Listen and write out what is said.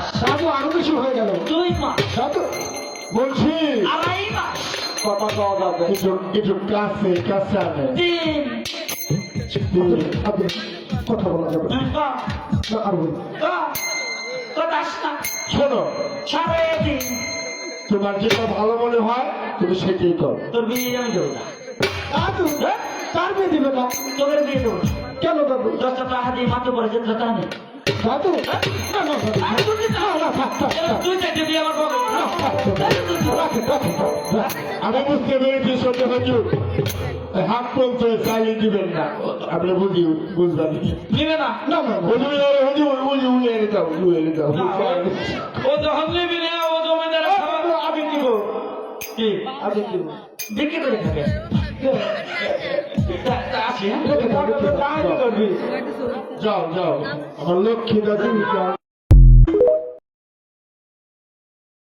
মাস দাদু আরো বেশি হয়ে গেল 2 মাস দাদু বলছি 2.5 মাস কথা কওয়া যাবে কিছু কাছে কাছে আনে 3 আপনি কথা বলা যাবে না আর বলি শোনো 3.5 তোমার যেটা ভালো মনে হয় তুমি সেটাই করো তোর বিয়ে আমি দেবো না দাদু কার বিয়ে দিবে না তোদের বিয়ে দেবো না কেন দাদু 10 টাকা হাতে মাত্র পরে যেতে তা নেই দাদু না না দাদু আমি বলছি না না, থাক, থাক, থাক। তুই চাইতে বিয়ে আমার বল রাখে, রাখে, রাখে। আমি বুঝতে পেরেছি সত্য হজুর হাত পর্যন্ত চালিয়ে দিবেন না আপনি বুঝবেন নিবে না না না হজুর হজুর উড়িয়ে দাও উড়িয়ে দাও ও যখন নিবি না ও জমিদার আমি দিব কি আমি দিব বিক্রি করে থাকে আসি হ্যাঁ যাও যাও আমার লক্ষ্মী দাদু যাও